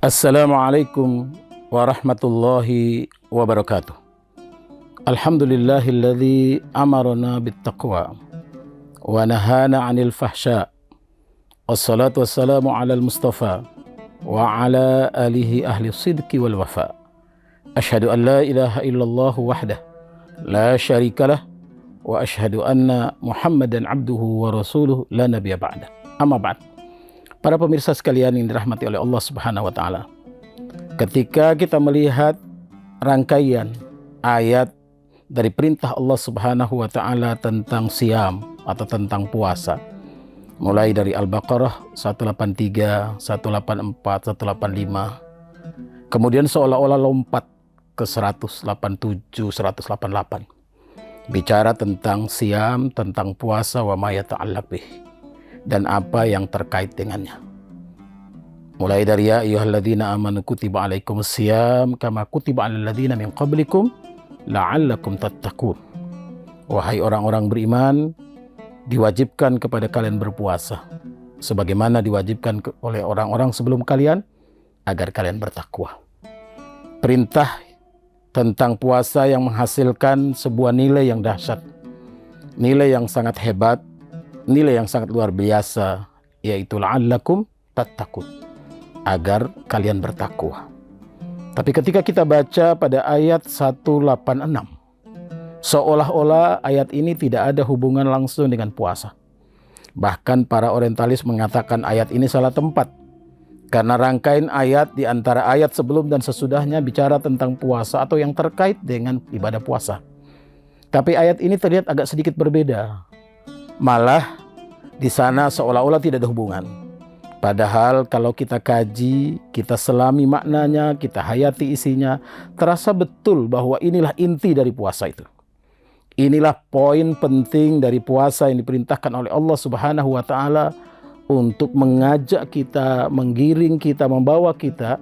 Assalamualaikum warahmatullahi wabarakatuh. Alhamdulillahilladzi amarna bittaqwa wa nahana 'anil fahsya. Wassalatu wassalamu 'alal mustafa wa 'ala alihi ahli sidqi wal wafa. Asyhadu an la ilaha illallah wahdah la syarikalah wa asyhadu anna Muhammadan abduhu wa rasuluhu la nabiyya ba'dah. Amma ba'd. Para pemirsa sekalian yang dirahmati oleh Allah Subhanahu wa taala. Ketika kita melihat rangkaian ayat dari perintah Allah Subhanahu wa taala tentang siam atau tentang puasa, mulai dari Al-Baqarah 183, 184, 185, kemudian seolah-olah lompat ke 187, 188, bicara tentang siam, tentang puasa, wa ma yata'allaq bih, dan apa yang terkait dengannya. Mulai dari ya ayyuhalladzina amanu kutiba alaikumus siyam kama kutiba alal ladzina min qablikum la'allakum tattaqun. Wahai orang-orang beriman, diwajibkan kepada kalian berpuasa sebagaimana diwajibkan oleh orang-orang sebelum kalian agar kalian bertakwa. Perintah tentang puasa yang menghasilkan sebuah nilai yang dahsyat, nilai yang sangat hebat, nilai yang sangat luar biasa, yaitu la'allakum tattaqun, agar kalian bertakwa. Tapi ketika kita baca pada ayat 186, seolah-olah ayat ini tidak ada hubungan langsung dengan puasa. Bahkan para orientalis mengatakan ayat ini salah tempat, karena rangkaian ayat di antara ayat sebelum dan sesudahnya bicara tentang puasa atau yang terkait dengan ibadah puasa. Tapi ayat ini terlihat agak sedikit berbeda. Malah di sana seolah-olah tidak ada hubungan. Padahal kalau kita kaji, kita selami maknanya, kita hayati isinya, terasa betul bahwa inilah inti dari puasa itu. Inilah poin penting dari puasa yang diperintahkan oleh Allah Subhanahu wa taala untuk mengajak kita, menggiring kita, membawa kita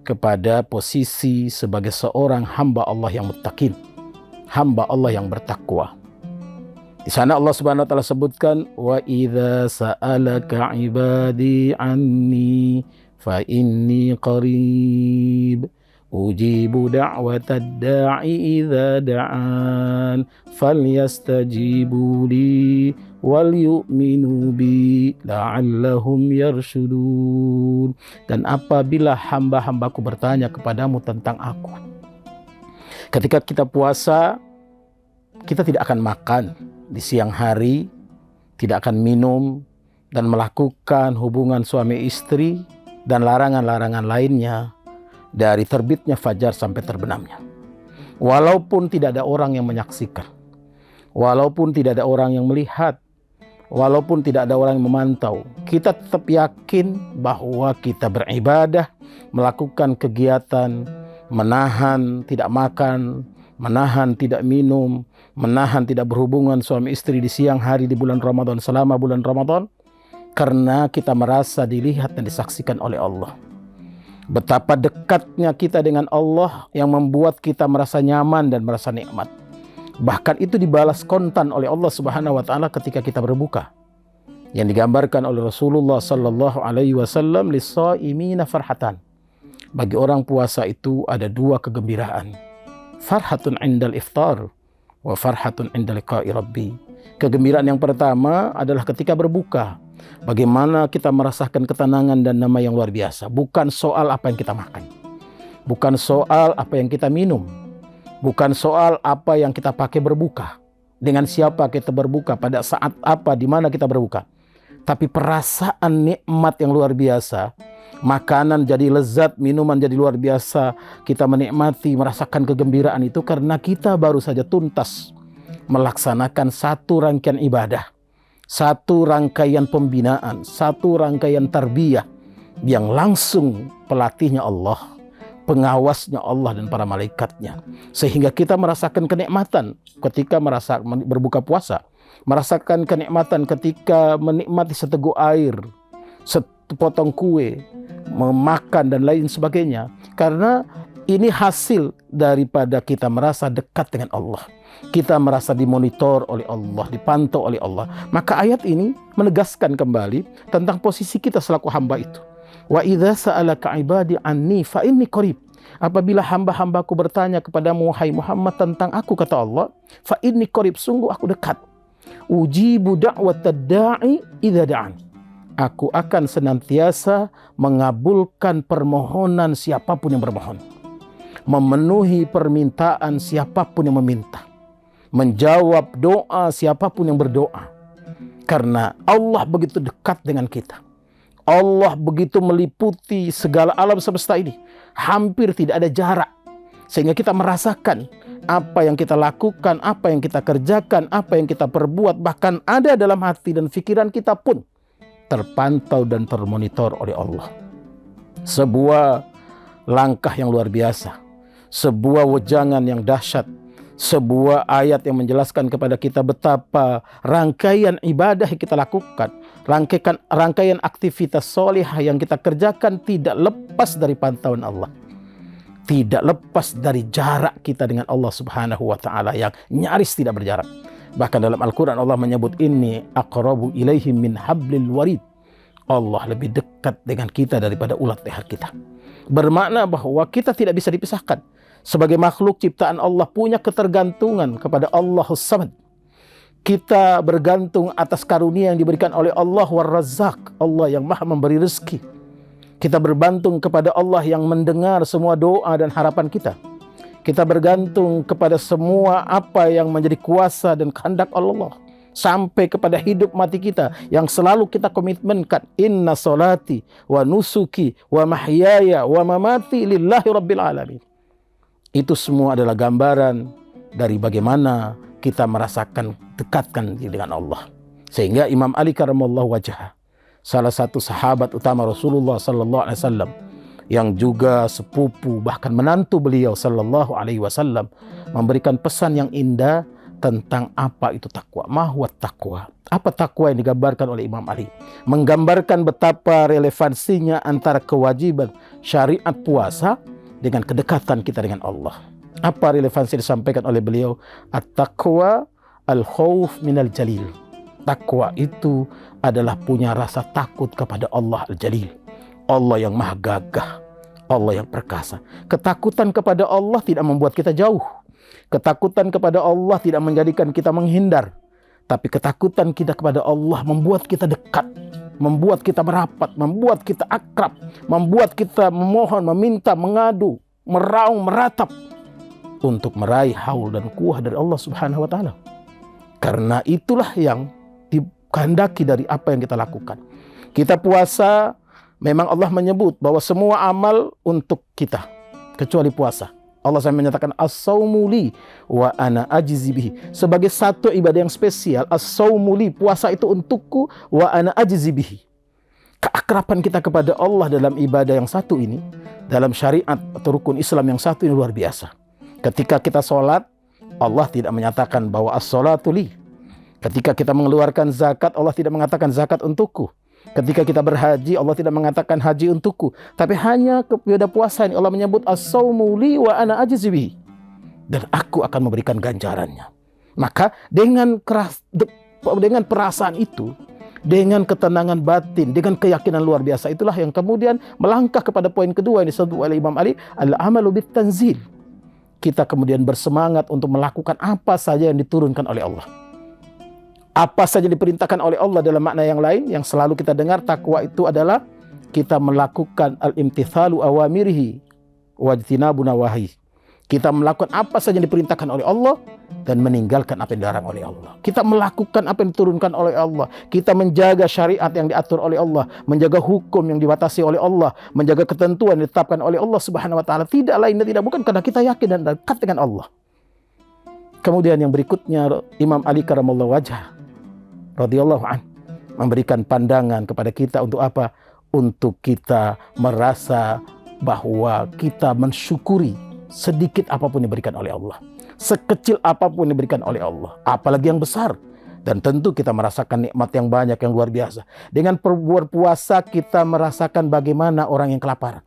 kepada posisi sebagai seorang hamba Allah yang muttaqin, hamba Allah yang bertakwa. Di sana Allah Subhanahu wa taala sebutkan wa idza sa'alaka 'ibadi 'anni fa inni qarib ujibu da'watad da'i idza da'an falyastajibu li wal yu'minu bi la'allahum yarshudun. Dan apabila hamba-hambaku bertanya kepadamu tentang aku, ketika kita puasa, kita tidak akan makan di siang hari, tidak akan minum dan melakukan hubungan suami istri dan larangan-larangan lainnya dari terbitnya fajar sampai terbenamnya. Walaupun tidak ada orang yang menyaksikan, walaupun tidak ada orang yang melihat, walaupun tidak ada orang yang memantau, kita tetap yakin bahwa kita beribadah, melakukan kegiatan, menahan tidak makan, menahan tidak minum, menahan tidak berhubungan suami istri di siang hari di bulan Ramadan, selama bulan Ramadan, karena kita merasa dilihat dan disaksikan oleh Allah. Betapa dekatnya kita dengan Allah yang membuat kita merasa nyaman dan merasa nikmat. Bahkan itu dibalas kontan oleh Allah Subhanahu wa taala ketika kita berbuka, yang digambarkan oleh Rasulullah sallallahu alaihi wasallam, lis-shaimina farhatan. Bagi orang puasa itu ada dua kegembiraan. Farhatun indal iftar wa farhatun inda liqa'i rabbi. Kegembiraan yang pertama adalah ketika berbuka. Bagaimana kita merasakan ketenangan dan damai yang luar biasa. Bukan soal apa yang kita makan, bukan soal apa yang kita minum, bukan soal apa yang kita pakai berbuka, dengan siapa kita berbuka, pada saat apa, di mana kita berbuka. Tapi perasaan nikmat yang luar biasa. Makanan jadi lezat, minuman jadi luar biasa. Kita menikmati, merasakan kegembiraan itu karena kita baru saja tuntas melaksanakan satu rangkaian ibadah, satu rangkaian pembinaan, satu rangkaian tarbiyah yang langsung pelatihnya Allah, pengawasnya Allah dan para malaikatnya. Sehingga kita merasakan kenikmatan ketika berbuka puasa, merasakan kenikmatan ketika menikmati seteguk air, sepotong kue, memakan dan lain sebagainya. Karena ini hasil daripada kita merasa dekat dengan Allah, kita merasa dimonitor oleh Allah, dipantau oleh Allah. Maka ayat ini menegaskan kembali tentang posisi kita selaku hamba itu. Wa idza sa'alaka ibadi anni fa inni qarib. Apabila hamba-hambaku bertanya kepadamu wahai Muhammad tentang aku, kata Allah, fa inni qarib, sungguh aku dekat. Ujibu da'watad da'i idza da'an. Aku akan senantiasa mengabulkan permohonan siapapun yang bermohon, memenuhi permintaan siapapun yang meminta, menjawab doa siapapun yang berdoa. Karena Allah begitu dekat dengan kita. Allah begitu meliputi segala alam semesta ini. Hampir tidak ada jarak. Sehingga kita merasakan apa yang kita lakukan, apa yang kita kerjakan, apa yang kita perbuat, bahkan ada dalam hati dan pikiran kita pun terpantau dan termonitor oleh Allah. Sebuah langkah yang luar biasa, sebuah wejangan yang dahsyat, sebuah ayat yang menjelaskan kepada kita betapa rangkaian ibadah yang kita lakukan, rangkaian aktivitas solehah yang kita kerjakan tidak lepas dari pantauan Allah, tidak lepas dari jarak kita dengan Allah Subhanahu wa Ta'ala yang nyaris tidak berjarak. Bahkan dalam Al-Quran Allah menyebut, inni aqrabu ilaihim min hablil warid. Allah lebih dekat dengan kita daripada ulat leher kita. Bermakna bahwa kita tidak bisa dipisahkan. Sebagai makhluk ciptaan Allah punya ketergantungan kepada Allahus Samad. Kita bergantung atas karunia yang diberikan oleh Allah War-Razzaq, Allah yang maha memberi rezeki. Kita bergantung kepada Allah yang mendengar semua doa dan harapan kita. Kita bergantung kepada semua apa yang menjadi kuasa dan kehendak Allah, sampai kepada hidup mati kita yang selalu kita komitmenkan, inna solati wa nusuki wa mahyaya wa mamati lillahi rabbil alamin. Itu semua adalah gambaran dari bagaimana kita merasakan dekatkan dengan Allah. Sehingga Imam Ali karamallahu wajhah, salah satu sahabat utama Rasulullah sallallahu alaihi wasallam, yang juga sepupu bahkan menantu beliau sallallahu alaihi wasallam, memberikan pesan yang indah tentang apa itu takwa. Mahwat takwa. Apa takwa yang digambarkan oleh Imam Ali? Menggambarkan betapa relevansinya antara kewajiban syariat puasa dengan kedekatan kita dengan Allah. Apa relevansi disampaikan oleh beliau? At-taqwa al-khawf minal jalil. Takwa itu adalah punya rasa takut kepada Allah al-jalil, Allah yang maha gagah, Allah yang perkasa. Ketakutan kepada Allah tidak membuat kita jauh. Ketakutan kepada Allah tidak menjadikan kita menghindar. Tapi ketakutan kita kepada Allah membuat kita dekat, membuat kita merapat, membuat kita akrab, membuat kita memohon, meminta, mengadu, meraung, meratap untuk meraih haul dan kuah dari Allah Subhanahu wa Ta'ala. Karena itulah yang dikehendaki dari apa yang kita lakukan. Kita puasa, memang Allah menyebut bahwa semua amal untuk kita kecuali puasa. Allah SWT menyatakan as-saumu li wa ana ajzi bihi. Sebagai satu ibadah yang spesial, as-saumu li, puasa itu untukku, wa ana ajzi bihi. Keakraban kita kepada Allah dalam ibadah yang satu ini, dalam syariat atau rukun Islam yang satu ini luar biasa. Ketika kita sholat, Allah tidak menyatakan bahwa as-sholatu li. Ketika kita mengeluarkan zakat, Allah tidak mengatakan zakat untukku. Ketika kita berhaji, Allah tidak mengatakan haji untukku. Tapi hanya kepada puasa ini Allah menyebut as-saumu li wa ana ajzi bihi. Dan aku akan memberikan ganjarannya. Maka dengan perasaan itu, dengan ketenangan batin, dengan keyakinan luar biasa, itulah yang kemudian melangkah kepada poin kedua yang disebut oleh Imam Ali, al-amalu bit tanzil. Kita kemudian bersemangat untuk melakukan apa saja yang diturunkan oleh Allah. Apa saja diperintahkan oleh Allah dalam makna yang lain yang selalu kita dengar. Takwa itu adalah kita melakukan al-imtithalu awamirihi wajtinabu nawahi. Kita melakukan apa saja yang diperintahkan oleh Allah dan meninggalkan apa yang dilarang oleh Allah. Kita melakukan apa yang diturunkan oleh Allah. Kita menjaga syariat yang diatur oleh Allah, menjaga hukum yang dibatasi oleh Allah, menjaga ketentuan yang ditetapkan oleh Allah Subhanahu wa Ta'ala. Tidak lain dan tidak bukan karena kita yakin dan dekat dengan Allah. Kemudian yang berikutnya, Imam Ali karamallahu wajhah radhiyallahu an memberikan pandangan kepada kita untuk apa? Untuk kita merasa bahwa kita mensyukuri sedikit apapun yang diberikan oleh Allah, sekecil apapun yang diberikan oleh Allah, apalagi yang besar. Dan tentu kita merasakan nikmat yang banyak, yang luar biasa. Dengan berpuasa kita merasakan bagaimana orang yang kelaparan.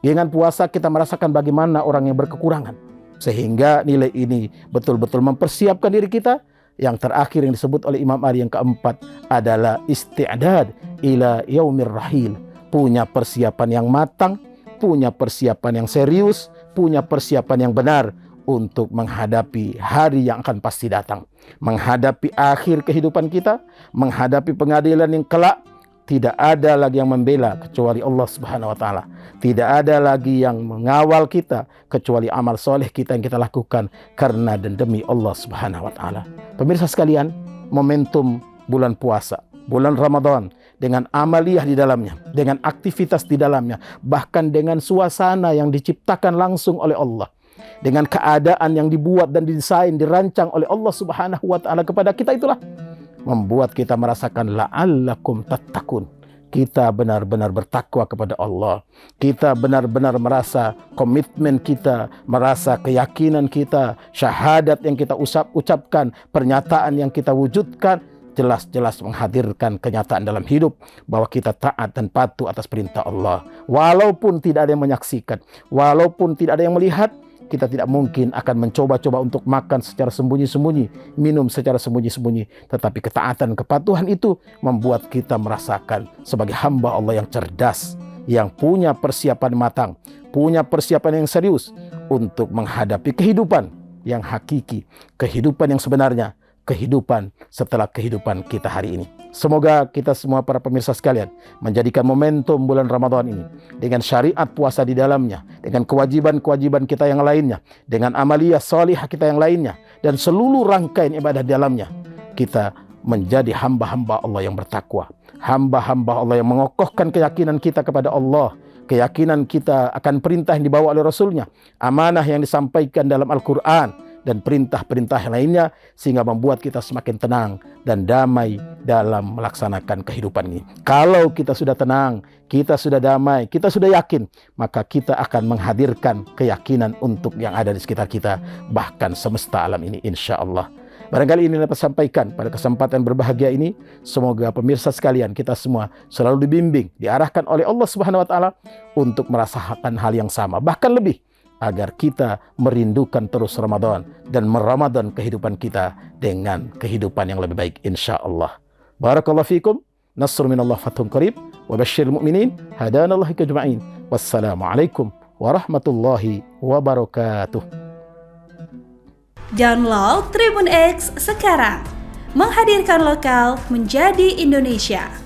Dengan puasa kita merasakan bagaimana orang yang berkekurangan. Sehingga nilai ini betul-betul mempersiapkan diri kita. Yang terakhir yang disebut oleh Imam Ali yang keempat adalah isti'dad ila yaumir rahil. punya persiapan yang matang, punya persiapan yang serius, punya persiapan yang benar untuk menghadapi hari yang akan pasti datang, menghadapi akhir kehidupan kita, menghadapi pengadilan yang kelak. Tidak ada lagi yang membela kecuali Allah Subhanahu wa taala. Tidak ada lagi yang mengawal kita kecuali amal soleh kita yang kita lakukan karena dan demi Allah Subhanahu wa taala. Pemirsa sekalian, momentum bulan puasa, bulan Ramadan, dengan amaliyah di dalamnya, dengan aktivitas di dalamnya, bahkan dengan suasana yang diciptakan langsung oleh Allah, dengan keadaan yang dibuat dan didesain, dirancang oleh Allah Subhanahu wa taala kepada kita, itulah membuat kita merasakan la'allakum tattaqun. Kita benar-benar bertakwa kepada Allah. Kita benar-benar merasa komitmen kita, merasa keyakinan kita, syahadat yang kita ucapkan, pernyataan yang kita wujudkan, jelas-jelas menghadirkan kenyataan dalam hidup bahwa kita taat dan patuh atas perintah Allah. Walaupun tidak ada yang menyaksikan, walaupun tidak ada yang melihat, kita tidak mungkin akan mencoba-coba untuk makan secara sembunyi-sembunyi, minum secara sembunyi-sembunyi. Tetapi ketaatan, kepatuhan itu membuat kita merasakan sebagai hamba Allah yang cerdas, yang punya persiapan matang, punya persiapan yang serius untuk menghadapi kehidupan yang hakiki, kehidupan yang sebenarnya, kehidupan setelah kehidupan kita hari ini. Semoga kita semua para pemirsa sekalian menjadikan momentum bulan Ramadan ini dengan syariat puasa di dalamnya, dengan kewajiban-kewajiban kita yang lainnya, dengan amaliyah salihah kita yang lainnya, dan seluruh rangkaian ibadah di dalamnya, kita menjadi hamba-hamba Allah yang bertakwa, hamba-hamba Allah yang mengokohkan keyakinan kita kepada Allah, keyakinan kita akan perintah yang dibawa oleh Rasulnya, amanah yang disampaikan dalam Al-Quran, dan perintah-perintah lainnya, sehingga membuat kita semakin tenang dan damai dalam melaksanakan kehidupan ini. Kalau kita sudah tenang, kita sudah damai, kita sudah yakin, maka kita akan menghadirkan keyakinan untuk yang ada di sekitar kita, bahkan semesta alam ini, insya Allah. Barangkali ini dapat sampaikan pada kesempatan berbahagia ini. Semoga pemirsa sekalian, kita semua selalu dibimbing, diarahkan oleh Allah Subhanahu wa taala untuk merasakan hal yang sama, bahkan lebih, agar kita merindukan terus Ramadan dan meramadan kehidupan kita dengan kehidupan yang lebih baik, insya Allah. Barakallahu fikum, nasr minallah fathun qarib, wa basyiril mu'minin, hadanallahu ajma'in. Wassalamualaikum warahmatullahi wabarakatuh. Download Tribun X sekarang, menghadirkan lokal menjadi Indonesia.